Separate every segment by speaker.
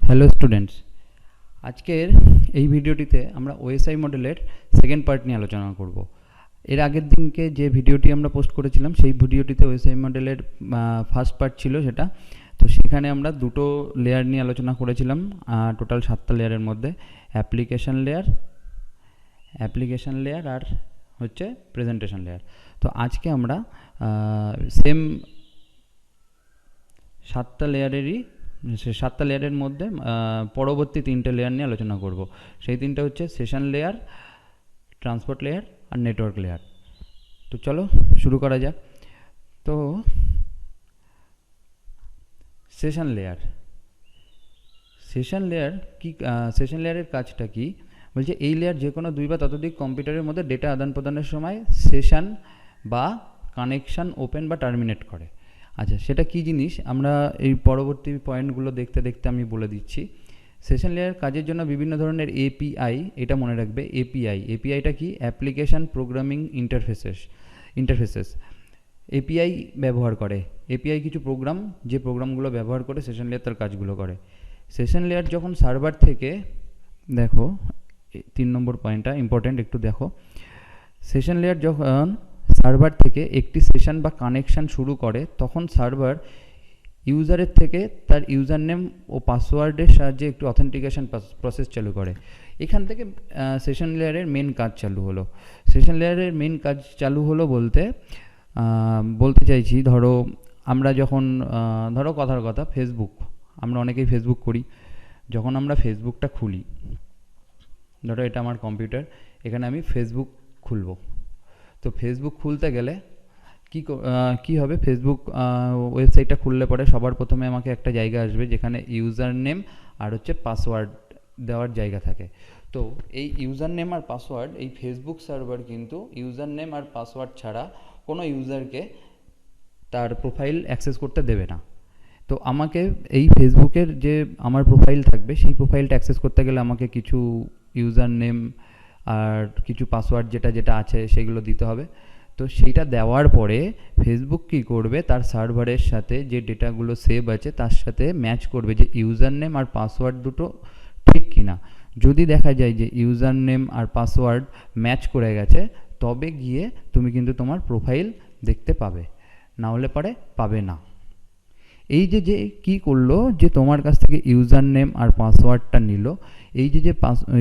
Speaker 1: Hello students, আজকের এই ভিডিওটিতে আমরা ওএসআই মডেলের সেকেন্ড পার্ট নিয়ে আলোচনা করব। এর আগের দিনকে যে ভিডিওটি আমরা পোস্ট করেছিলাম সেই ভিডিওটিতে ওএসআই মডেলের ফার্স্ট পার্ট ছিল সেটা। তো সেখানে আমরা দুটো লেয়ার নিয়ে আলোচনা করেছিলাম, টোটাল 7টা লেয়ারের মধ্যে অ্যাপ্লিকেশন লেয়ার আর হচ্ছে প্রেজেন্টেশন লেয়ার। তো আজকে আমরা সেম 7টা লেয়ারের মধ্যে পরবর্তী 3টে লেয়ার নিয়ে আলোচনা করব। সেই 3টে হচ্ছে সেশন লেয়ার, ট্রান্সপোর্ট লেয়ার আর নেটওয়ার্ক লেয়ার। তো চলো শুরু করা যাক। তো সেশন লেয়ার কি, সেশন লেয়ারের কাজটা কি বলছে, এই লেয়ার যে কোনো 2 বা ততোধিক কম্পিউটারের মধ্যে ডেটা আদান প্রদানের সময় সেশন বা কানেকশান ওপেন বা টার্মিনেট করে। আচ্ছা, সেটা কি জিনিস আমরা এই পরবর্তী পয়েন্টগুলো দেখতে দেখতে আমি বলে দিচ্ছি। সেশন লেয়ার কাজের জন্য বিভিন্ন ধরনের এপিআই, এটা মনে রাখবে, এপিআইটা কি, অ্যাপ্লিকেশান প্রোগ্রামিং ইন্টারফেসেস এপিআই ব্যবহার করে। এপিআই কিছু প্রোগ্রাম, যে প্রোগ্রামগুলো ব্যবহার করে সেশন লেয়ার তার কাজগুলো করে। সেশন লেয়ার যখন সার্ভার থেকে, দেখো 3 নম্বর পয়েন্টটা ইম্পর্টেন্ট, একটু দেখো। সেশন লেয়ার যখন সার্ভার থেকে একটি সেশন বা কানেকশান শুরু করে তখন সার্ভার ইউজারের থেকে তার ইউজার নেম ও পাসওয়ার্ডের সাহায্যে একটি অথেন্টিকেশন প্রসেস চালু করে। এখান থেকে সেশন লেয়ারের মেন কাজ চালু হলো। সেশন লেয়ারের মেন কাজ চালু হলো বলতে চাইছি, ধরো আমরা যখন ধরো কথার কথা ফেসবুক, আমরা অনেকেই ফেসবুক করি। যখন আমরা ফেসবুকটা খুলি, ধরো এটা আমার কম্পিউটার, এখানে আমি ফেসবুক খুলব। তো ফেসবুক খুলতে গেলে কি হবে, ফেসবুক ওয়েবসাইটটা খুললে পরে সবার প্রথমে আমাকে একটা জায়গা আসবে যেখানে ইউজার নেম আর হচ্ছে পাসওয়ার্ড দেওয়ার জায়গা থাকে। তো এই ইউজার নেম আর পাসওয়ার্ড, এই ফেসবুক সার্ভার কিন্তু ইউজার নেম আর পাসওয়ার্ড ছাড়া কোনো ইউজারকে তার প্রোফাইল অ্যাক্সেস করতে দেবে না। তো আমাকে এই ফেসবুকের যে আমার প্রোফাইল থাকবে সেই প্রোফাইলটা অ্যাক্সেস করতে গেলে আমাকে কিছু ইউজার নেম আর কিছু পাসওয়ার্ড যেটা আছে সেগুলো দিতে হবে। তো সেইটা দেওয়ার পরে ফেসবুক কী করবে, তার সার্ভারের সাথে যে ডেটাগুলো সেভ আছে তার সাথে ম্যাচ করবে যে ইউজার নেম আর পাসওয়ার্ড দুটো ঠিক কিনা। যদি দেখা যায় যে ইউজার নেম আর পাসওয়ার্ড ম্যাচ করে গেছে, তবে গিয়ে তুমি কিন্তু তোমার প্রোফাইল দেখতে পাবে, না হলে পরে পাবে না। এই যে কি করলো, যে তোমার কাছ থেকে ইউজার নেম আর পাসওয়ার্ডটা নিল, এই যে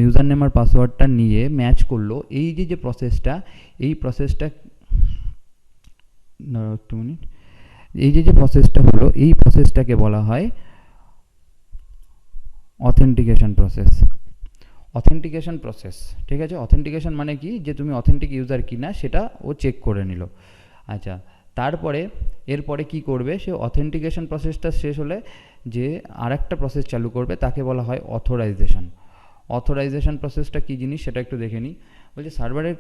Speaker 1: ইউজার নেম আর পাসওয়ার্ডটা নিয়ে ম্যাচ করলো, এই যে প্রসেসটা, এই প্রসেসটা একটু মিনিট, এই যে প্রসেসটা হলো, এই প্রসেসটাকে বলা হয় অথেন্টিকেশন প্রসেস। ঠিক আছে, অথেন্টিকেশন মানে কি, যে তুমি অথেন্টিক ইউজার কিনা সেটা ও চেক করে নিল। আচ্ছা, তারপরে এরপরে কি করবে, সে অথেন্টিকেশন প্রসেসটা শেষ হলে যে আরেকটা প্রসেস চালু করবে তাকে বলা হয় অথরাইজেশন প্রসেসটা কি জিনিস সেটা একটু দেখে নিই। বলছে সার্ভারের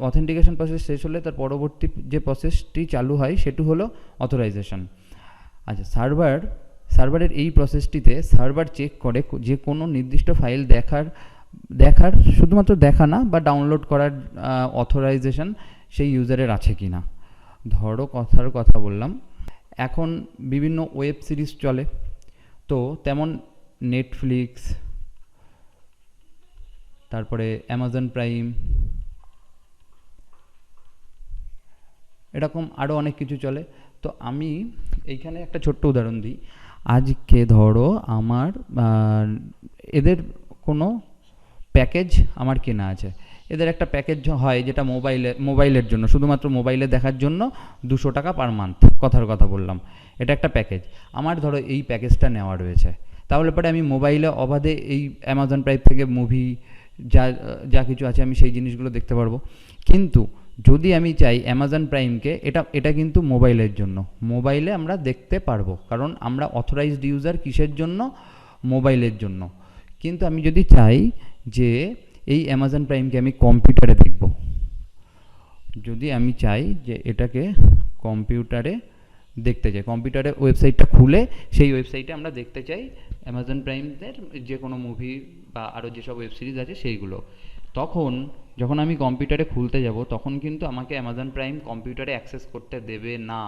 Speaker 1: অথেন্টিকেশন প্রসেস শেষ হলে তার পরবর্তী যে প্রসেসটি চালু হয় সেটি হলো অথরাইজেশন। আচ্ছা, সার্ভারের এই প্রসেসটিতে সার্ভার চেক করে যে কোনো নির্দিষ্ট ফাইল দেখার শুধুমাত্র দেখা না, বা ডাউনলোড করার অথরাইজেশন সেই ইউজারের আছে কি না। ধরো কথার কথা বললাম, এখন বিভিন্ন ওয়েব সিরিজ চলে, তো তেমন নেটফ্লিক্স, তারপরে অ্যামাজন প্রাইম, এরকম আরও অনেক কিছু চলে। তো আমি এইখানে একটা ছোট্ট উদাহরণ দিই। আজকে ধরো আমার এদের কোনো প্যাকেজ আমার কেনা আছে, এদের একটা প্যাকেজ হয় যেটা মোবাইলের জন্য, শুধুমাত্র মোবাইলে দেখার জন্য 200 টাকা পার মান্থ, কথার কথা বললাম, এটা একটা প্যাকেজ। আমার ধরো এই প্যাকেজটা নেওয়া রয়েছে, তাহলে পরে আমি মোবাইলে অবাধে এই অ্যামাজন প্রাইম থেকে মুভি যা কিছু আছে আমি সেই জিনিসগুলো দেখতে পারবো। কিন্তু যদি আমি চাই অ্যামাজন প্রাইমকে, এটা কিন্তু মোবাইলের জন্য, মোবাইলে আমরা দেখতে পারবো, কারণ আমরা অথরাইজড ইউজার কিসের জন্য, মোবাইলের জন্য। কিন্তু আমি যদি চাই যে এই অ্যামাজন প্রাইমকে আমি কম্পিউটারে দেখব, যদি আমি চাই যে এটাকে কম্পিউটারে দেখতে চাই, কম্পিউটারে ওয়েবসাইটটা খুলে সেই ওয়েবসাইটে আমরা দেখতে চাই অ্যামাজন প্রাইমের যে কোনো মুভি বা আরও যেসব ওয়েব সিরিজ আছে সেইগুলো, তখন যখন আমি কম্পিউটারে খুলতে যাব তখন কিন্তু আমাকে অ্যামাজন প্রাইম কম্পিউটারে অ্যাক্সেস করতে দেবে না।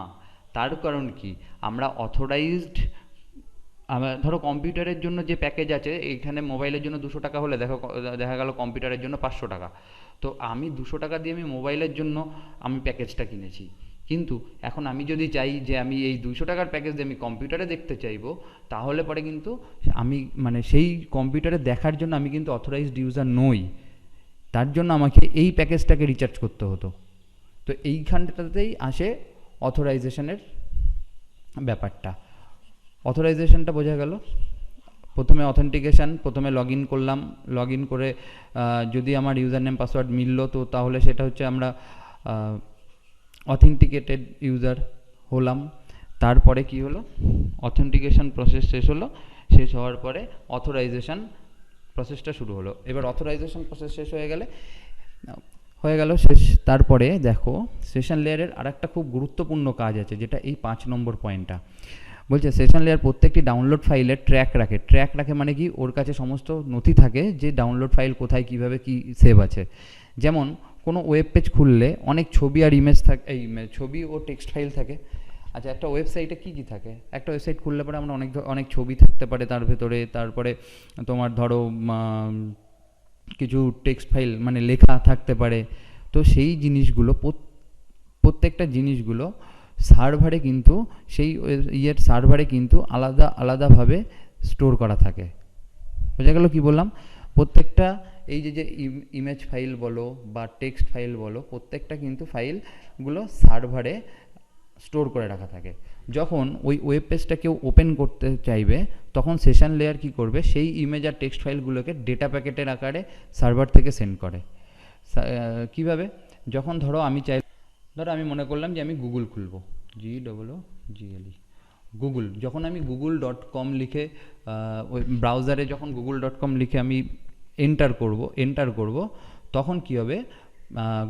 Speaker 1: তার কারণ কি, আমরা অথরাইজড আমার ধরো কম্পিউটারের জন্য যে প্যাকেজ আছে, এইখানে মোবাইলের জন্য 200 টাকা হলে দেখা গেল কম্পিউটারের জন্য 500 টাকা। তো আমি 200 টাকা দিয়ে আমি মোবাইলের জন্য আমি প্যাকেজটা কিনেছি, কিন্তু এখন আমি যদি চাই যে আমি এই 200 টাকার প্যাকেজ দিয়ে আমি কম্পিউটারে দেখতে চাইবো, তাহলে পরে কিন্তু আমি মানে সেই কম্পিউটারে দেখার জন্য আমি কিন্তু অথরাইজড ইউজার নই, তার জন্য আমাকে এই প্যাকেজটাকে রিচার্জ করতে হতো। তো এইখানটাতেই আসে অথরাইজেশনের ব্যাপারটা। অথরাইজেশনটা বোঝা গেল। প্রথমে অথেন্টিকেশান, প্রথমে লগ ইন করলাম, লগ ইন করে যদি আমার ইউজার নেম পাসওয়ার্ড মিললো, তো তাহলে সেটা হচ্ছে আমরা অথেন্টিকেটেড ইউজার হলাম। তারপরে কি হলো, অথেন্টিকেশান প্রসেস শেষ হলো, শেষ হওয়ার পরে অথরাইজেশান প্রসেসটা শুরু হলো। এবার অথরাইজেশন প্রসেস শেষ হয়ে গেল শেষ। তারপরে দেখো সেশন লেয়ারের আরেকটা খুব গুরুত্বপূর্ণ কাজ আছে, যেটা এই 5 নম্বর পয়েন্টটা বলছে। সেশন লেয়ার প্রত্যেকটি ডাউনলোড ফাইলের ট্র্যাক রাখে। ট্র্যাক রাখে মানে কি, ওর কাছে সমস্ত নথি থাকে যে ডাউনলোড ফাইল কোথায় কীভাবে কী সেভ আছে। যেমন কোনো ওয়েব পেজ খুললে অনেক ছবি আর ইমেজ থাকে, এই ছবি ও টেক্সট ফাইল থাকে। আচ্ছা, একটা ওয়েবসাইটে কী কী থাকে? একটা ওয়েবসাইট খুললে পরে আমরা অনেক ছবি থাকতে পারে তার ভেতরে, তারপরে তোমার ধরো কিছু টেক্সট ফাইল মানে লেখা থাকতে পারে। তো সেই জিনিসগুলো প্রত্যেকটা জিনিসগুলো সার্ভারে কিন্তু সেই সার্ভারে কিন্তু আলাদাভাবে স্টোর করা থাকে। বোঝা গেল কি বললাম? প্রত্যেকটা এই যে ইমেজ ফাইল বলো বা টেক্সট ফাইল বলো, প্রত্যেকটা কিন্তু ফাইলগুলো সার্ভারে স্টোর করে রাখা থাকে। যখন ওই ওয়েব পেজটা কেউ ওপেন করতে চাইবে, তখন সেশন লেয়ার কি করবে, সেই ইমেজ আর টেক্সট ফাইলগুলোকে ডেটা প্যাকেটের আকারে সার্ভার থেকে সেন্ড করে। কিভাবে? যখন ধরো আমি মনে করলাম যে আমি গুগল খুলবো, GOOGLE গুগল। যখন আমি google.com লিখে ওই ব্রাউজারে যখন google.com লিখে আমি এন্টার করব, তখন কি হবে,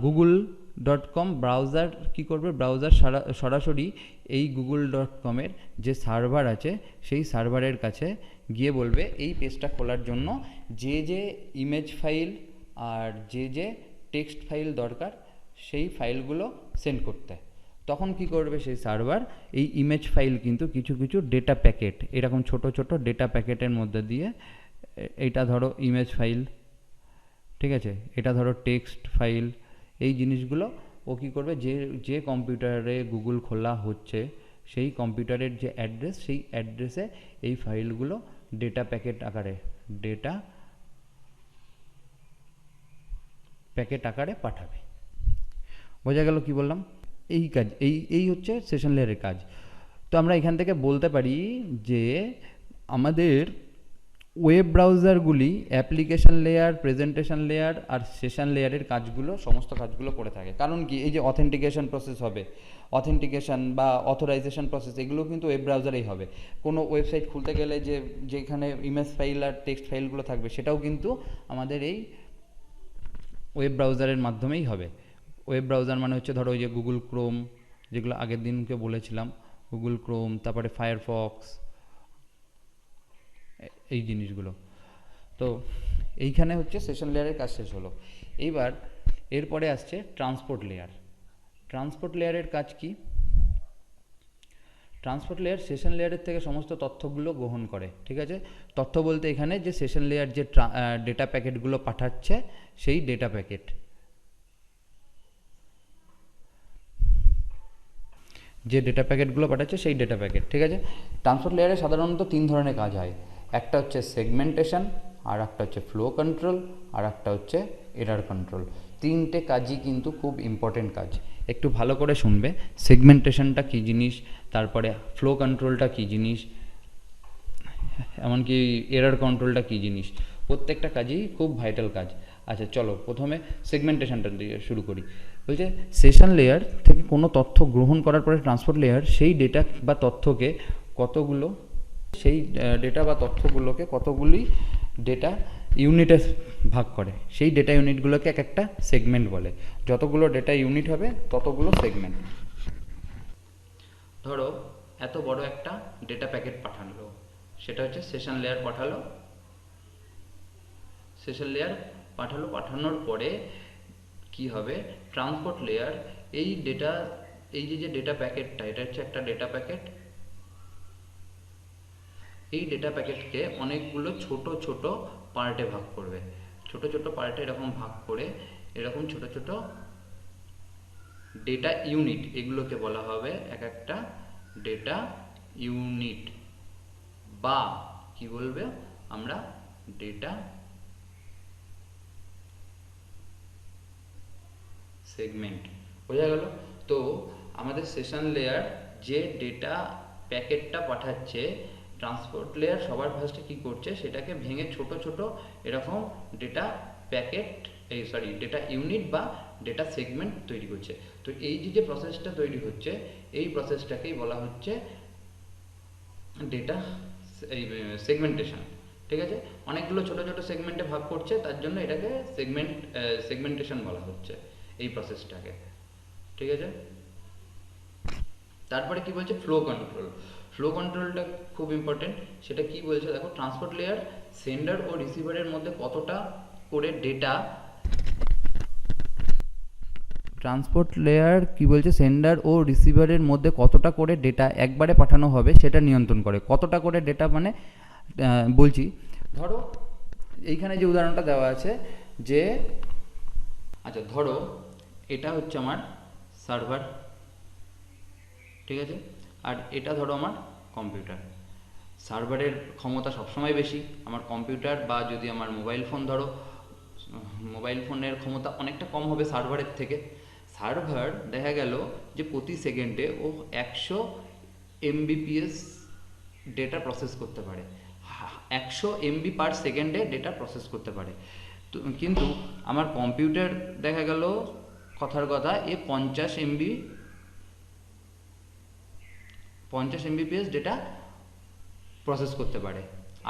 Speaker 1: google.com ব্রাউজার কি করবে, ব্রাউজার সরাসরি এই google.com-এর যে সার্ভার আছে সেই সার্ভারের কাছে গিয়ে বলবে এই পেজটা খোলার জন্য যে ইমেজ ফাইল আর যে টেক্সট ফাইল দরকার সেই ফাইলগুলো সেন্ড করতে। তখন কি করবে সেই সার্ভার, এই ইমেজ ফাইল কিন্তু কিছু ডেটা প্যাকেট, এরকম ছোট ডেটা প্যাকেটের মধ্যে দিয়ে, এইটা ধরো ইমেজ ফাইল, ঠিক আছে, এটা ধরো টেক্সট ফাইল, এই জিনিসগুলো ও কী করবে, যে কম্পিউটারে গুগল খোলা হচ্ছে সেই কম্পিউটারের যে অ্যাড্রেস, সেই অ্যাড্রেসে এই ফাইলগুলো ডেটা প্যাকেট আকারে পাঠাবে। বোঝা গেল কি বললাম? এই কাজ এই হচ্ছে সেশন লেয়ারের কাজ। তো আমরা এখান থেকে বলতে পারি যে আমাদের ওয়েব ব্রাউজারগুলি অ্যাপ্লিকেশন লেয়ার, প্রেজেন্টেশন লেয়ার আর সেশন লেয়ারের সমস্ত কাজগুলো করে থাকে। কারণ কি, এই যে অথেন্টিকেশন প্রসেস হবে, অথেন্টিকেশন বা অথরাইজেশন প্রসেস, এগুলো কিন্তু ওয়েব ব্রাউজারেই হবে। কোনো ওয়েবসাইট খুলতে গেলে যেখানে ইমেজ ফাইল আর টেক্সট ফাইলগুলো থাকবে, সেটাও কিন্তু আমাদের এই ওয়েব ব্রাউজারের মাধ্যমেই হবে। ওয়েব ব্রাউজার মানে হচ্ছে ধরো ওই যে গুগল ক্রোম, যেগুলো আগের দিনকে বলেছিলাম, গুগল ক্রোম, তারপরে ফায়ারফক্স, এই জিনিসগুলো। তো এইখানে হচ্ছে সেশন লেয়ারের কাজ শেষ হলো। এইবার এরপরে আসছে ট্রান্সপোর্ট লেয়ার। ট্রান্সপোর্ট লেয়ারের কাজ কি? ট্রান্সপোর্ট লেয়ার সেশন লেয়ারের থেকে সমস্ত তথ্যগুলো গ্রহণ করে, ঠিক আছে। তথ্য বলতে এখানে যে সেশন লেয়ার যে ডেটা প্যাকেটগুলো পাঠাচ্ছে, সেই ডেটা প্যাকেট, সেই ডেটা প্যাকেট, ঠিক আছে। ট্রান্সপোর্ট লেয়ারে সাধারণত 3 ধরনের কাজ হয়। একটা হচ্ছে সেগমেন্টেশন, আর একটা হচ্ছে ফ্লো কন্ট্রোল, আর একটা হচ্ছে এরার কন্ট্রোল। 3টে কাজই কিন্তু খুব ইম্পর্টেন্ট কাজ। একটু ভালো করে শুনবে, সেগমেন্টেশনটা কী জিনিস, তারপরে ফ্লো কন্ট্রোলটা কী জিনিস, এমনকি এরার কন্ট্রোলটা কী জিনিস। প্রত্যেকটা কাজই খুব ভাইটাল কাজ। আচ্ছা চলো প্রথমে সেগমেন্টেশনটা দিয়ে শুরু করি। বলছে সেশন লেয়ার থেকে কোনো তথ্য গ্রহণ করার পরে ট্রান্সপোর্ট লেয়ার সেই ডেটা বা তথ্যকে কতগুলি ডেটা ইউনিটে ভাগ করে। সেই ডেটা ইউনিটগুলোকে একটা সেগমেন্ট বলে। যতগুলো ডেটা ইউনিট হবে ততগুলো সেগমেন্ট। ধরো এত বড় একটা ডেটা প্যাকেট পাঠালো, সেটা হচ্ছে সেশন লেয়ার পাঠানোর পরে কি হবে, ট্রান্সপোর্ট লেয়ার এই যে ডেটা প্যাকেটটা, এটা হচ্ছে একটা ডেটা প্যাকেট, এই ডেটা প্যাকেটকে অনেকগুলো ছোট ছোট পার্টে ভাগ করবে, ছোট ছোট পার্টে এরকম ভাগ করে এরকম ছোট ছোট ডেটা ইউনিট, এগুলোকে বলা হবে এক একটা ডেটা ইউনিট, বা কি বলবে আমরা ডেটা সেগমেন্ট। বোঝা গেল? তো আমাদের সেশন লেয়ার যে ডেটা প্যাকেটটা পাঠাচ্ছে, ট্রান্সপোর্ট লেয়ার সবার ফার্স্টে কি করছে, সেটাকে ভেঙে ছোট ছোট এরকম ডেটা প্যাকেট, এই সরি ডেটা ইউনিট বা ডেটা সেগমেন্ট তৈরি করছে। তো এই যে প্রসেসটা তৈরি হচ্ছে, এই প্রসেসটাকেই বলা হচ্ছে ডেটা এই সেগমেন্টেশন। ঠিক আছে, অনেকগুলো ছোট ছোট সেগমেন্টে ভাগ করছে, তার জন্য এটাকে সেগমেন্টেশন বলা হচ্ছে এই প্রসেসটাকে। ঠিক আছে, তারপরে কি বলছে ফ্লো কন্ট্রোল। ফ্লো কন্ট্রোলটা খুব ইম্পর্টেন্ট। সেটা কি বলছে দেখো, ট্রান্সপোর্ট লেয়ার সেন্ডার ও রিসিভারের মধ্যে কতটা করে ডেটা, ট্রান্সপোর্ট লেয়ার কি বলছে, সেন্ডার ও রিসিভারের মধ্যে কতটা করে ডেটা একবারে পাঠানো হবে সেটা নিয়ন্ত্রণ করে। কতটা করে ডেটা মানে বলছি, ধরো এইখানে যে উদাহরণটা দেওয়া আছে যে, আচ্ছা ধরো এটা হচ্ছে আমার সার্ভার, ঠিক আছে, আর এটা ধরো আমার কম্পিউটার। সার্ভারের ক্ষমতা সবসময় বেশি, আমার কম্পিউটার বা যদি আমার মোবাইল ফোন ধরো, মোবাইল ফোনের ক্ষমতা অনেকটা কম হবে সার্ভারের থেকে। সার্ভার দেখা গেল যে প্রতি সেকেন্ডে ও 100 এমবিপিএস ডেটা প্রসেস করতে পারে, 100 এমবি পার সেকেন্ডে ডেটা প্রসেস করতে পারে। তো কিন্তু আমার কম্পিউটার দেখা গেল কথার কথা এ 50 এমবিপিএস ডেটা প্রসেস করতে পারে।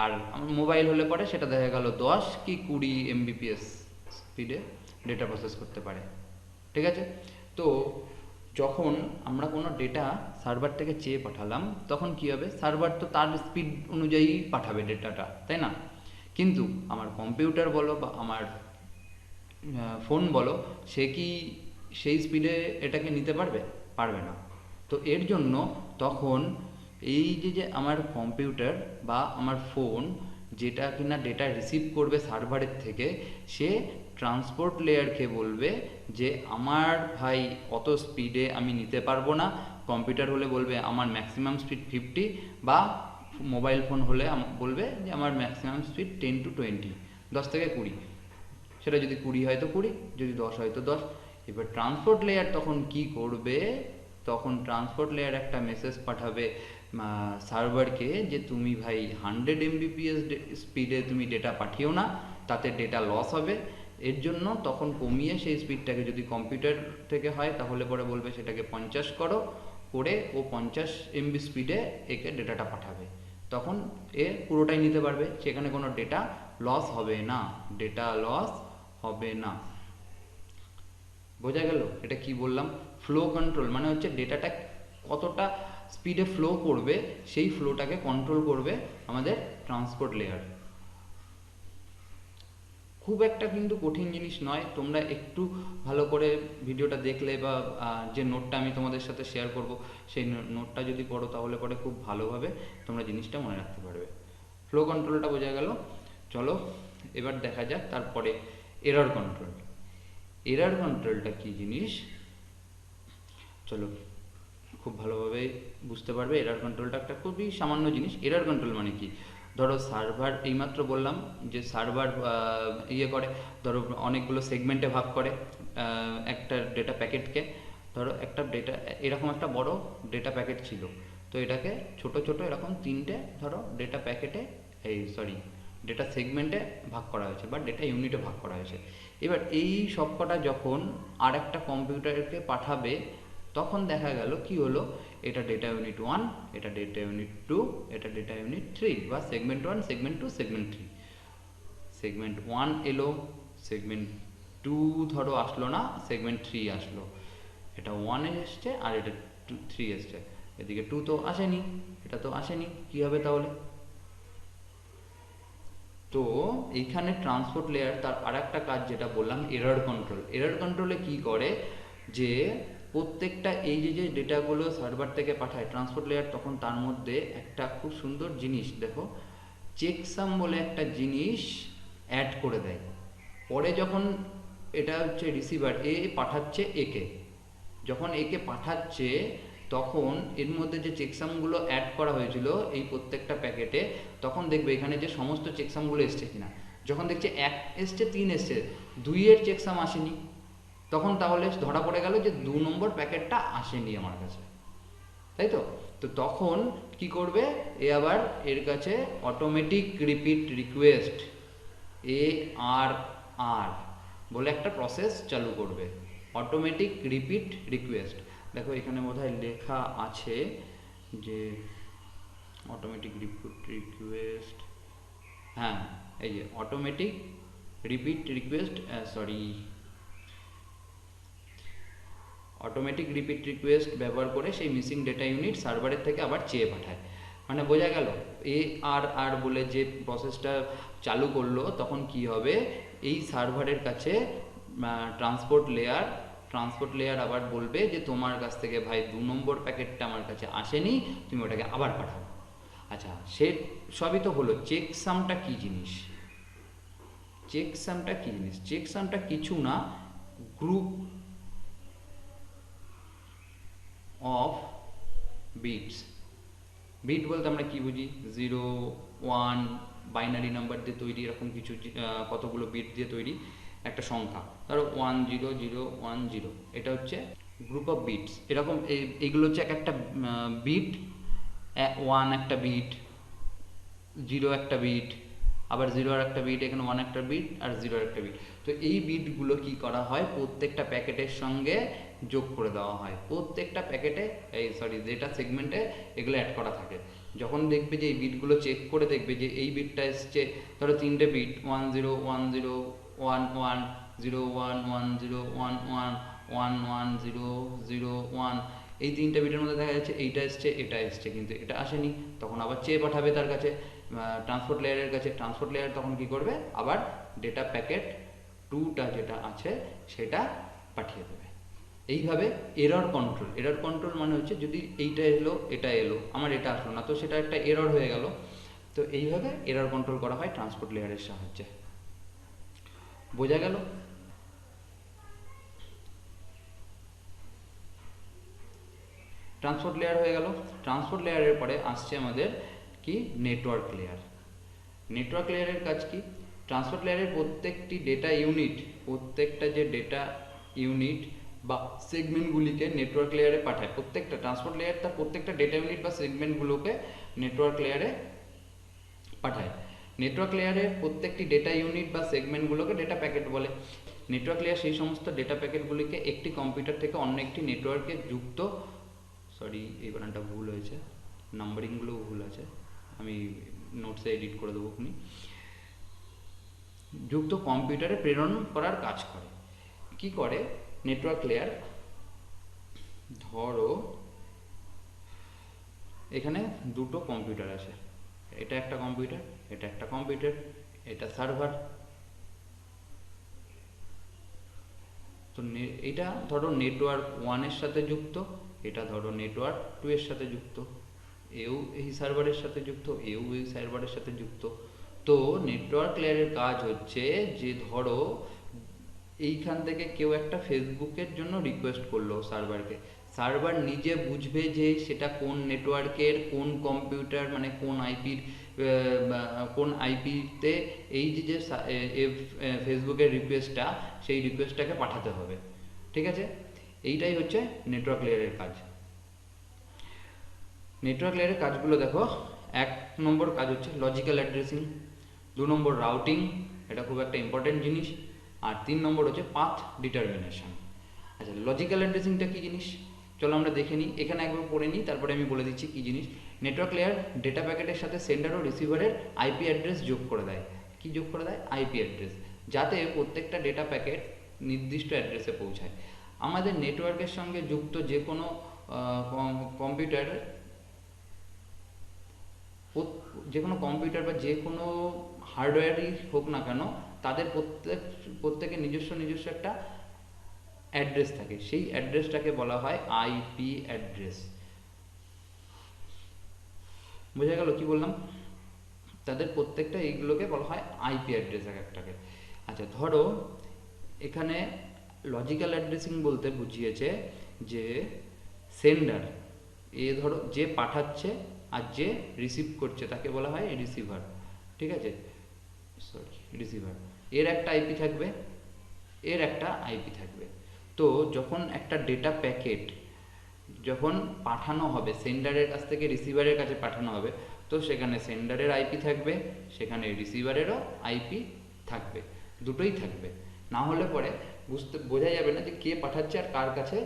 Speaker 1: আর আমার মোবাইল হলে পরে সেটা দেখা গেল 10 কি 20 এমবিপিএস স্পিডে ডেটা প্রসেস করতে পারে। ঠিক আছে, তো যখন আমরা কোনো ডেটা সার্ভার থেকে চেয়ে পাঠালাম, তখন কি হবে, সার্ভার তো তার স্পিড অনুযায়ী পাঠাবে ডেটাটা, তাই না? কিন্তু আমার কম্পিউটার বলো বা আমার ফোন বলো, সে কি সেই স্পিডে এটাকে নিতে পারবে? পারবে না। তো এর জন্য তখন এই যে আমার কম্পিউটার বা আমার ফোন যেটা কিনা ডেটা রিসিভ করবে সার্ভারের থেকে, সে ট্রান্সপোর্ট লেয়ারকে বলবে যে আমার ভাই অত স্পিডে আমি নিতে পারবো না। কম্পিউটার হলে বলবে আমার ম্যাক্সিমাম স্পিড 50, বা মোবাইল ফোন হলে বলবে যে আমার ম্যাক্সিমাম স্পিড 10 to 20, 10 থেকে 20। সেটা যদি 20 হয় তো 20, যদি 10 হয় তো 10। এবার ট্রান্সপোর্ট লেয়ার তখন কি করবে, তখন ট্রান্সপোর্ট লেয়ার একটা মেসেজ পাঠাবে সার্ভারকে যে তুমি ভাই 100 এমবিপিএস স্পিডে তুমি ডেটা পাঠিও না, তাতে ডেটা লস হবে। এর জন্য তখন কমিয়ে সেই স্পিডটাকে, যদি কম্পিউটার থেকে হয় তাহলে পরে বলবে সেটাকে 50 করো, করে ও 50 এমবি স্পিডে একে ডেটাটা পাঠাবে। তখন এ পুরোটাই নিতে পারবে, সেখানে কোনো ডেটা লস হবে না, ডেটা লস হবে না। বোঝা গেল এটা কি বললাম? ফ্লো কন্ট্রোল মানে হচ্ছে ডেটাটা কতটা স্পিডে ফ্লো করবে, সেই ফ্লোটাকে কন্ট্রোল করবে আমাদের ট্রান্সপোর্ট লেয়ার। খুব একটা কিন্তু কঠিন জিনিস নয়, তোমরা একটু ভালো করে ভিডিওটা দেখলে বা যে নোটটা আমি তোমাদের সাথে শেয়ার করব সেই নোটটা যদি পড়ো তাহলে পরে খুব ভালোভাবে তোমরা জিনিসটা মনে রাখতে পারবে। ফ্লো কন্ট্রোলটা বোঝা গেল। চলো এবার দেখা যাক তারপরে এরর কন্ট্রোল। এরর কন্ট্রোলটা কি জিনিস, চলো খুব ভালোভাবে বুঝতে পারবে। এরর কন্ট্রোলটা একটা খুবই সামান্য জিনিস। এরর কন্ট্রোল মানে কি, ধরো সার্ভার, এইমাত্র বললাম যে সার্ভার ইয়ে করে, ধরো অনেকগুলো সেগমেন্টে ভাগ করে একটা ডেটা প্যাকেটকে। ধরো একটা ডেটা, এরকম একটা বড় ডেটা প্যাকেট ছিল, তো এটাকে ছোট ছোট এরকম 3টে ধরো ডেটা প্যাকেটে, ডেটা সেগমেন্টে ভাগ করা হয়েছে বা ডেটা ইউনিটে ভাগ করা হয়েছে। এবার এই সবকটা যখন আর একটা কম্পিউটারকে পাঠাবে, তখন দেখা গেল কি হলো, এটা ডেটা ইউনিট 1, এটা ডেটা ইউনিট 2, এটা ডেটা ইউনিট 3, বা সেগমেন্ট 1, সেগমেন্ট 2, সেগমেন্ট 3। সেগমেন্ট 1 এলো, সেগমেন্ট 2 ধরো আসলো না, সেগমেন্ট 3 আসলো। এটা 1 এসছে আর এটা 3 এসছে, এদিকে 2 তো আসেনি, এটা তো আসেনি, কি হবে তাহলে? তো এইখানে ট্রান্সপোর্ট লেয়ার তার আর একটা কাজ যেটা বললাম এরর কন্ট্রোল। এরর কন্ট্রোলে কি করে যে প্রত্যেকটা এই যে ডেটাগুলো সার্ভার থেকে পাঠায় ট্রান্সপোর্ট লেয়ার, তখন তার মধ্যে একটা খুব সুন্দর জিনিস দেখো, চেকসাম বলে একটা জিনিস অ্যাড করে দেয়। পরে যখন এটা হচ্ছে রিসিভার এ পাঠাচ্ছে একে, যখন একে পাঠাচ্ছে তখন এর মধ্যে যে চেকসামগুলো অ্যাড করা হয়েছিল এই প্রত্যেকটা প্যাকেটে, তখন দেখবে এখানে যে সমস্ত চেকসামগুলো এসছে কিনা। যখন দেখছে 1 এসছে 3 এসছে 2-এর চেকসাম আসেনি, তখন তাহলে ধরা পড়ে গেল যে 2 নম্বর প্যাকেটটা আসেনি আমার কাছে, তাই তো। তো তখন কি করবে এ, আবার এর কাছে অটোমেটিক রিপিট রিকোয়েস্ট ARR বলে একটা প্রসেস চালু করবে, অটোমেটিক রিপিট রিকোয়েস্ট। দেখো এখানে বোধহয় লেখা আছে যে অটোমেটিক রিপিট রিকোয়েস্ট, হ্যাঁ এই যে automatic repeat request, sorry, automatic repeat request ব্যবহার করে সেই মিসিং ডেটা ইউনিট সার্ভারের থেকে আবার চেয়ে পাঠায়। মানে বোঝা গেল ARR বলে যে প্রসেসটা চালু করলো, তখন কি হবে, এই সার্ভারের কাছে ট্রান্সপোর্ট লেয়ার আবার বলবে যে তোমার কাছ থেকে ভাই 2 নম্বর প্যাকেটটা আমার কাছে আসেনি, তুমি ওটাকে আবার পাঠাও। আচ্ছা, সে সবই তো হলো। চেকসামটা কি জিনিস? চেকসামটা কিছু না, গ্রুপ অফ বিটস। বিট বলতে আমরা কি বুঝি? 0 1 বাইনারি নাম্বার দিয়ে তৈরি, এরকম কিছু কতগুলো বিট দিয়ে তৈরি একটা সংখ্যা, ধরো 1 0 0 1 0, এটা হচ্ছে গ্রুপ অফ বিটস। এরকম এইগুলো হচ্ছে এক একটা বিট, 1 একটা বিট, 0 একটা বিট, আবার 0 আর একটা বিট, এখানে 1 একটা বিট আর 0 আর একটা বিট। তো এই বিটগুলো কি করা হয়, প্রত্যেকটা প্যাকেটের সঙ্গে যোগ করে দেওয়া হয়। প্রত্যেকটা প্যাকেটে ডেটা সেগমেন্টে এগুলো অ্যাড করা থাকে। যখন দেখবে যে এই বিটগুলো চেক করে দেখবে যে এই বিটটা এসছে, ধরো 3টে বিট 1 0 1 0 1 1 0 1 1 0 1 1 1 1 0 0 1, এই 3টে বিটের মধ্যে দেখা যাচ্ছে এইটা এসছে এটা এসছে কিন্তু এটা আসেনি, তখন আবার চেয়ে পাঠাবে তার কাছে, ট্রান্সপোর্ট লেয়ারের কাছে। ট্রান্সপোর্ট লেয়ার তখন কি করবে, আবার ডেটা প্যাকেট 2টা যেটা আছে সেটা পাঠিয়ে দেবে। এইভাবে এরর কন্ট্রোল মানে হচ্ছে যদি এইটা এলো এটা এলো, আমার এটা আসলো না, তো সেটা একটা এরর হয়ে গেল। তো এইভাবে এরর কন্ট্রোল করা হয় ট্রান্সপোর্ট লেয়ারের সাহায্যে। বোঝা গেল? ট্রান্সপোর্ট লেয়ার হয়ে গেল। ট্রান্সপোর্ট লেয়ারের পরে আসছে আমাদের কি, নেটওয়ার্ক লেয়ার। নেটওয়ার্ক লেয়ারের কাজ কি? ট্রান্সপোর্ট লেয়ারের প্রত্যেকটি ডেটা ইউনিট, প্রত্যেকটা যে ডেটা ইউনিট বা সেগমেন্টগুলিকে নেটওয়ার্ক লেয়ারে পাঠায়। প্রত্যেকটা ট্রান্সপোর্ট লেয়ার তার প্রত্যেকটা ডেটা ইউনিট বা সেগমেন্টগুলোকে নেটওয়ার্ক লেয়ারে পাঠায়। নেটওয়ার্ক লেয়ারের প্রত্যেকটি ডেটা ইউনিট বা সেগমেন্টগুলোকে ডেটা প্যাকেট বলে। নেটওয়ার্ক লেয়ার সেই সমস্ত ডেটা প্যাকেটগুলিকে একটি কম্পিউটার থেকে অন্য একটি নেটওয়ার্কে যুক্ত, সরি এই বানানটা ভুল হয়েছে, নাম্বারিংগুলো ভুল আছে, আমি নোটসে এডিট করে দেবো আপনি, যুক্ত কম্পিউটারে প্রেরণ করার কাজ করে। কি করে নেটওয়ার্ক লেয়ার, ধরো এখানে দুটো কম্পিউটার আছে, এটা একটা কম্পিউটার, এটা একটা কম্পিউটার, এটা সার্ভার। তো এটা ধরো নেটওয়ার্ক 1-এর সাথে যুক্ত, এটা ধরো নেটওয়ার্ক 2-এর সাথে যুক্ত, এও এই সার্ভারের সাথে যুক্ত, এও এই সার্ভারের সাথে যুক্ত। তো নেটওয়ার্ক লেয়ারের কাজ হচ্ছে যে ধরো এইখান থেকে কেউ একটা ফেসবুকের জন্য রিকোয়েস্ট করলো সার্ভারকে, সার্ভার নিজে বুঝবে যে সেটা কোন নেটওয়ার্কের কোন কম্পিউটার, মানে কোন আইপিতে এই যে ফেসবুকের রিকোয়েস্টটা, সেই রিকোয়েস্টটাকে পাঠাতে হবে। ঠিক আছে, এইটাই হচ্ছে নেটওয়ার্ক লেয়ারের কাজ। নেটওয়ার্ক লেয়ারের কাজগুলো দেখো, 1 নম্বর কাজ হচ্ছে লজিক্যাল অ্যাড্রেসিং, 2 নম্বর রাউটিং, এটা খুব একটা ইম্পর্টেন্ট জিনিস, আর 3 নম্বর হচ্ছে পাথ ডিটারমিনেশন। আচ্ছা, লজিক্যাল অ্যাড্রেসিংটা কী জিনিস চলো আমরা দেখে নিই, এখানে একবার পড়ে নিই, তারপরে আমি বলে দিচ্ছি কী জিনিস। নেটওয়ার্ক লেয়ার ডেটা প্যাকেটের সাথে সেন্ডার ও রিসিভারের আইপি অ্যাড্রেস যোগ করে দেয়। কি যোগ করে দেয়? আইপি অ্যাড্রেস, যাতে প্রত্যেকটা ডেটা প্যাকেট নির্দিষ্ট অ্যাড্রেসে পৌঁছায়। আমাদের নেটওয়ার্কের সঙ্গে যুক্ত যে কোনো কম্পিউটার, বা যে কোনো হার্ডওয়্যারই হোক না কেন, তাদের প্রত্যেকের নিজস্ব একটা অ্যাড্রেস থাকে, সেই অ্যাড্রেসটাকে বলা হয় আইপি অ্যাড্রেস। বোঝা গেল কি বললাম? তাদের প্রত্যেকটা এইগুলোকে বলা হয় আইপি অ্যাড্রেস এক একটাকে। আচ্ছা ধরো এখানে লজিক্যাল অ্যাড্রেসিং বলতে বুঝিয়েছে যে সেন্ডার, ধরো যে পাঠাচ্ছে আর যে রিসিভ করছে তাকে বলা হয় রিসিভার, ঠিক আছে, সরি রিসিভার। এর একটা আইপি থাকবে, এর একটা আইপি থাকবে। তো যখন একটা ডেটা প্যাকেট যখন পাঠানো হবে সেন্ডারের কাছ থেকে রিসিভারের কাছে পাঠানো হবে, তো সেখানে সেন্ডারের আইপি থাকবে, সেখানে রিসিভারেরও আইপি থাকবে, দুটোই থাকবে। না হলে পরে বোঝা যাবে না যে কে পাঠাচ্ছে আর কার কাছে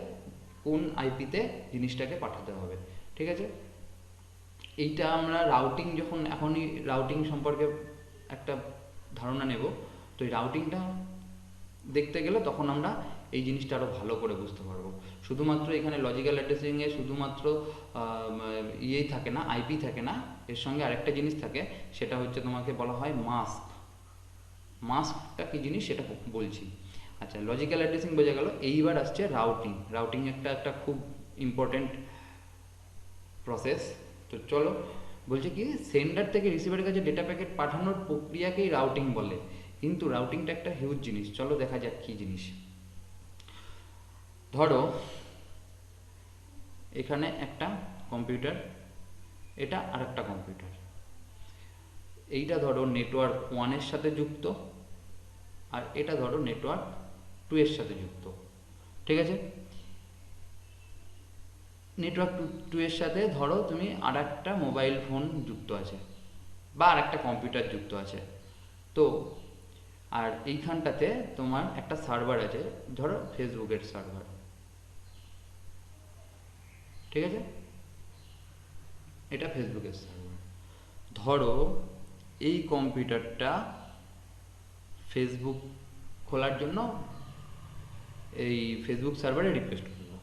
Speaker 1: কোন আইপিতে জিনিসটাকে পাঠাতে হবে, ঠিক আছে। এইটা আমরা রাউটিং যখন এখনই রাউটিং সম্পর্কে একটা ধারণা নেব, তো এই রাউটিংটা দেখতে গেলে তখন আমরা এই জিনিসটা আরও ভালো করে বুঝতে পারবো। শুধুমাত্র এখানে লজিক্যাল অ্যাড্রেসিংয়ে শুধুমাত্র ইয়েই থাকে না, আইপি থাকে না, এর সঙ্গে আরেকটা জিনিস থাকে, সেটা হচ্ছে তোমাকে বলা হয় মাস্ক। মাস্কটা কি জিনিস সেটা বলছি। আচ্ছা লজিক্যাল অ্যাড্রেসিং বোঝা গেল, এইবার আসছে রাউটিং। রাউটিং একটা খুব ইম্পর্টেন্ট প্রসেস। তো চলো, বলছে কি সেন্ডার থেকে রিসিভারের কাছে ডেটা প্যাকেট পাঠানোর প্রক্রিয়াকেই রাউটিং বলে, কিন্তু রাউটিংটা একটা হিউজ জিনিস। চলো দেখা যাক কি জিনিস। ধরো এখানে একটা কম্পিউটার, এটা আর একটা কম্পিউটার, এইটা ধরো নেটওয়ার্ক 1 এর সাথে যুক্ত আর এটা ধরো নেটওয়ার্ক 2 এর সাথে যুক্ত, ঠিক আছে। নেটওয়ার্ক 2 এর সাথে ধরো তুমি আর একটা মোবাইল ফোন যুক্ত আছে বা আর একটা কম্পিউটার যুক্ত আছে। তো আর এইখানটাতে তোমার একটা সার্ভার আছে, ধরো ফেসবুকের সার্ভার, ঠিক আছে, এটা ফেসবুকের সার্ভার। ধরো এই কম্পিউটারটা ফেসবুক খোলার জন্য এই ফেসবুক সার্ভারে রিকোয়েস্ট করলো,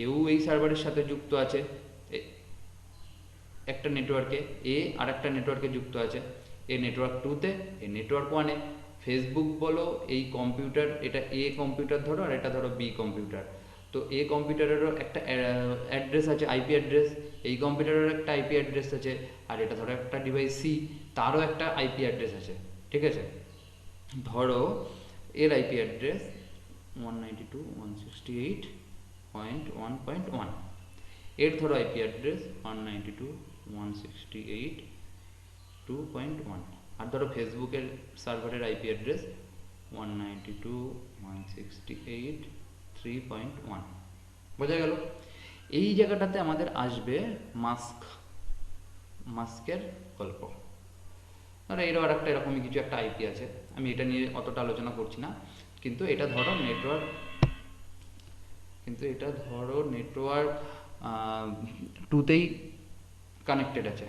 Speaker 1: এও এই সার্ভারের সাথে যুক্ত আছে একটা নেটওয়ার্কে, আর একটা নেটওয়ার্কে যুক্ত আছে, এ নেটওয়ার্ক 2-তে, এ নেটওয়ার্ক 1-এ। ফেসবুক বলো এই কম্পিউটার, এটা এ কম্পিউটার ধরো আর এটা ধরো বি কম্পিউটার। তো এ কম্পিউটারেরও একটা অ্যাড্রেস আছে, আইপি অ্যাড্রেস, এই কম্পিউটারেরও একটা আইপি অ্যাড্রেস আছে, আর এটা ধরো একটা ডিভাইস সি, তারও একটা আইপি অ্যাড্রেস আছে, ঠিক আছে। ধরো এর আইপি অ্যাড্রেস 192.168.1.1, এর ধরো আইপি অ্যাড্রেস 192.168.2.1, আর ধরো ফেসবুকের সার্ভারের আইপি অ্যাড্রেস 192.168.3.1। বোঝা গেল? এই জায়গাটাতে আমাদের আসবে মাস্কের গল্প। ধরো এরও আর একটা এরকমই কিছু একটা আইপি আছে, আমি এটা নিয়ে অতটা আলোচনা করছি না, কিন্তু এটা ধরো নেটওয়ার্ক 2-তেই কানেক্টেড আছে।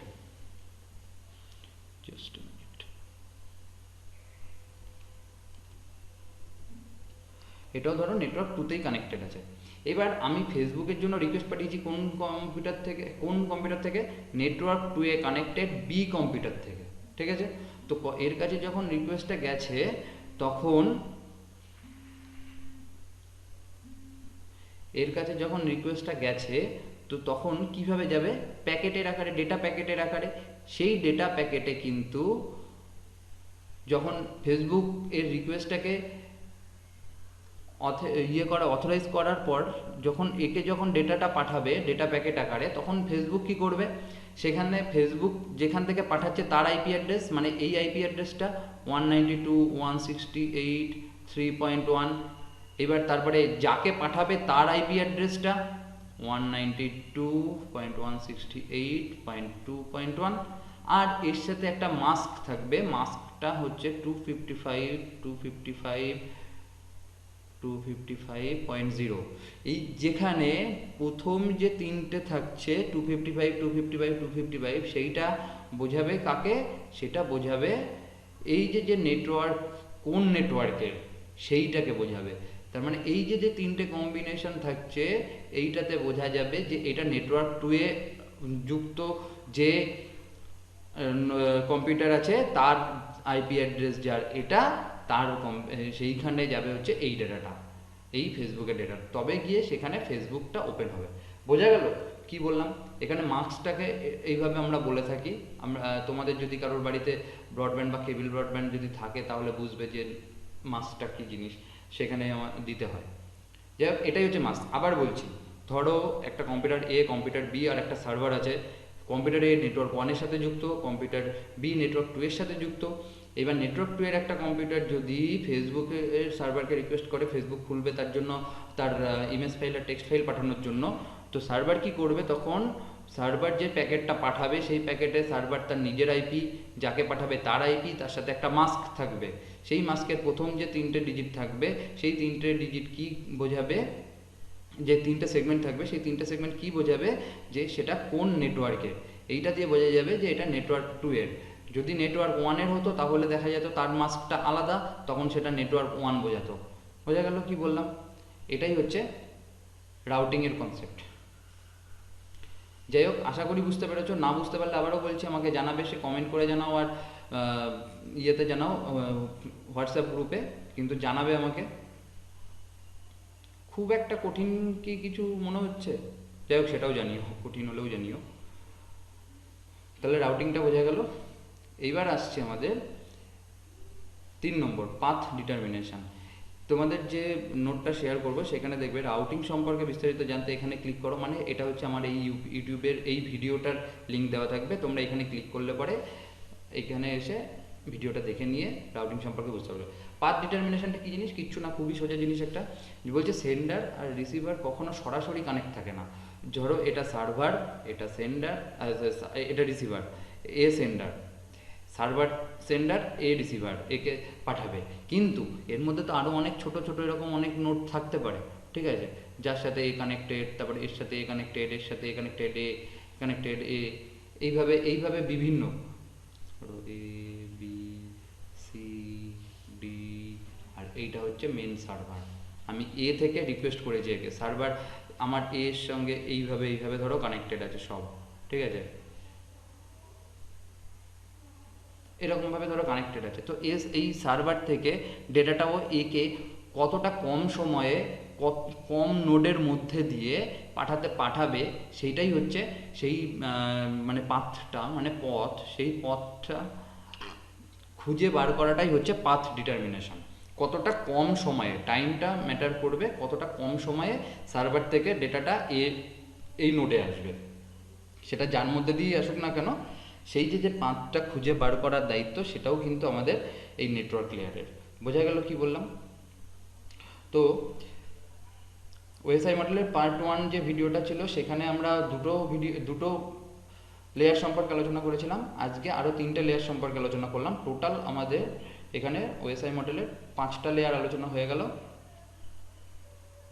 Speaker 1: জাস্ট আ মিনিট, এটাও ধরো নেটওয়ার্ক 2-তেই কানেক্টেড আছে। এবার আমি ফেসবুকের জন্য রিকোয়েস্ট পাঠিয়েছি কোন কম্পিউটার থেকে, নেটওয়ার্ক 2-এ কানেক্টেড বি কম্পিউটার থেকে, ঠিক আছে। তো এর কাছে যখন রিকোয়েস্টটা গেছে তো তখন কিভাবে যাবে, প্যাকেটের আকারে, ডেটা প্যাকেটের আকারে। সেই ডেটা প্যাকেটে কিন্তু যখন ফেসবুক এর রিকোয়েস্টটাকে অথরাইজ করার পর যখন ডেটাটা পাঠাবে ডেটা প্যাকেট আকারে, তখন ফেসবুক কি করবে, সেখানে ফেসবুক যেখান থেকে পাঠাচ্ছে তার আইপি অ্যাড্রেস, মানে এই আইপি অ্যাড্রেসটা 192.168.3.1, এবার তারপরে যাকে পাঠাবে তার আইপি অ্যাড্রেসটা 192.168.2.1, আর এর সাথে একটা মাস্ক থাকবে, মাস্কটা হচ্ছে 255.0। এই যেখানে প্রথম যে তিনটে থাকছে 255 সেইটা বোঝাবে কাকে, সেটা বোঝাবে এই যে নেটওয়ার্ক কোন নেটওয়ার্কের সেইটাকে বোঝাবে। তার মানে এই যে তিনটে কম্বিনেশন থাকছে, এইটাতে বোঝা যাবে যে এটা নেটওয়ার্ক 2-এ যুক্ত যে কম্পিউটার আছে তার আইপি অ্যাড্রেস যার এটা, তার সেইখানে যাবে হচ্ছে এই ডেটাটা, এই ফেসবুকের ডেটা, তবে গিয়ে সেখানে ফেসবুকটা ওপেন হবে। বোঝা গেল কি বললাম? এখানে মাস্কটাকে এইভাবে আমরা বলে থাকি। আমরা তোমাদের যদি কারোর বাড়িতে ব্রডব্যান্ড বা কেবল ব্রডব্যান্ড যদি থাকে তাহলে বুঝবে যে মাস্কটা কি জিনিস, সেখানে দিতে হয়। যাই হোক, এটাই হচ্ছে মাস্ক। আবার বলছি, ধরো একটা কম্পিউটার এ, কম্পিউটার বি আর একটা সার্ভার আছে। কম্পিউটার এ নেটওয়ার্ক 1-এর সাথে যুক্ত, কম্পিউটার বি নেটওয়ার্ক 2-এর সাথে যুক্ত। এবার নেটওয়ার্ক 2-এর একটা কম্পিউটার যদি ফেসবুকের সার্ভারকে রিকোয়েস্ট করে ফেসবুক খুলবে তার জন্য, তার ইমেজ ফাইল আর টেক্সট ফাইল পাঠানোর জন্য, তো সার্ভার কি করবে তখন? সার্ভার যে প্যাকেটটা পাঠাবে সেই প্যাকেটে সার্ভার তার নিজের আইপি, যাকে পাঠাবে তার আইপি, তার সাথে একটা মাস্ক থাকবে। সেই মাস্কের প্রথম যে 3টে ডিজিট থাকবে, সেই 3টে ডিজিট কি বোঝাবে? যে 3টে সেগমেন্ট থাকবে, সেই 3টে সেগমেন্ট কি বোঝাবে? যে সেটা কোন নেটওয়ার্কের। এইটা দিয়ে বোঝা যাবে যে এটা নেটওয়ার্ক 2-এর। যদি নেটওয়ার্ক 1-এর হতো তাহলে দেখা যেত তার মাস্কটা আলাদা, তখন সেটা নেটওয়ার্ক 1 বোঝাতো। বোঝা গেল কি বললাম? এটাই হচ্ছে রাউটিংয়ের কনসেপ্ট। যাই হোক, আশা করি বুঝতে পেরেছো। না বুঝতে পারলে আবারও বলছি, আমাকে জানাবে, সে কমেন্ট করে জানাও, আর ইয়েতে জানাও, হোয়াটসঅ্যাপ গ্রুপে, কিন্তু জানাবে আমাকে। খুব একটা কঠিন কি কিছু মনে হচ্ছে? যাই হোক, সেটাও জানিও, কঠিন হলেও জানিও। তাহলে রাউটিংটা বোঝা গেল। এইবার আসছে আমাদের 3 নম্বর, পাথ ডিটারমিনেশন। তোমাদের যে নোটটা শেয়ার করবো সেখানে দেখবে রাউটিং সম্পর্কে বিস্তারিত জানতে এখানে ক্লিক করো। মানে এটা হচ্ছে আমার এই ইউটিউবের এই ভিডিওটার লিঙ্ক দেওয়া থাকবে, তোমরা এখানে ক্লিক করলে পরে এখানে এসে ভিডিওটা দেখে নিয়ে রাউটিং সম্পর্কে বুঝতে পারবে। পাথ ডিটারমিনেশনটা কী জিনিস? কিচ্ছু না, খুবই সোজা জিনিস একটা। বলছে সেন্ডার আর রিসিভার কখনো সরাসরি কানেক্ট থাকে না। ধরো এটা সার্ভার, এটা সেন্ডার, এটা রিসিভার, এ সেন্ডার, সার্ভার সেন্ডার, এ রিসিভার, একে পাঠাবে। কিন্তু এর মধ্যে তো আরও অনেক ছোট ছোট এরকম অনেক নোড থাকতে পারে, ঠিক আছে, যার সাথে এ কানেক্টেড, তারপরে এর সাথে এ কানেক্টেড, এর সাথে এ কানেক্টেড, এ কানেক্টেড, এ, এইভাবে এইভাবে বিভিন্ন এ বি সি ডি, আর এইটা হচ্ছে মেন সার্ভার। আমি এ থেকে রিকোয়েস্ট করেছি একে, সার্ভার আমার এর সঙ্গে এইভাবে এইভাবে ধরো কানেক্টেড আছে সব, ঠিক আছে, এরকমভাবে ধরো কানেক্টেড আছে। তো এই সার্ভার থেকে ডেটাটাও একে কতটা কম সময়ে কম নোডের মধ্যে দিয়ে পাঠাবে, সেইটাই হচ্ছে সেই মানে পাথটা, মানে পথ, সেই পথটা খুঁজে বার করাটাই হচ্ছে পাথ ডিটারমিনেশন। কতটা কম সময়ে, টাইমটা ম্যাটার করবে, কতটা কম সময়ে সার্ভার থেকে ডেটাটা এই নোডে আসবে, সেটা যার মধ্যে দিয়ে আসুক না কেন, সেই যে পাথটা খুঁজে বার করার দায়িত্ব, সেটাও কিন্তু আমাদের এই নেটওয়ার্ক লেয়ারের। বোঝা গেল কি বললাম? তো ওএসআই মডেলের পার্ট 1 যে ভিডিওটা ছিল সেখানে আমরা দুটো লেয়ার সম্পর্কে আলোচনা করেছিলাম। আজকে আরও 3টে লেয়ার সম্পর্কে আলোচনা করলাম। টোটাল আমাদের এখানে ওএসআই মডেলের 5টা লেয়ার আলোচনা হয়ে গেল।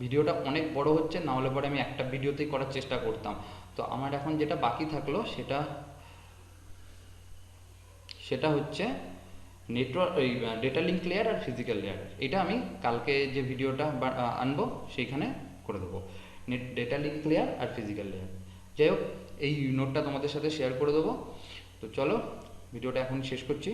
Speaker 1: ভিডিওটা অনেক বড় হচ্ছে, না হলে পরে আমি একটা ভিডিওতেই করার চেষ্টা করতাম। তো আমার এখন যেটা বাকি থাকলো সেটা হচ্ছে নেটওয়ার্ক, এই ডেটা লিঙ্ক লেয়ার আর ফিজিক্যাল লেয়ার। এটা আমি কালকে যে ভিডিওটা আনবো সেইখানে করে দেবো, ডেটা লিঙ্ক লেয়ার আর ফিজিক্যাল লেয়ার। যাই হোক, এই নোটটা তোমাদের সাথে শেয়ার করে দেবো। তো চলো, ভিডিওটা এখন শেষ করছি।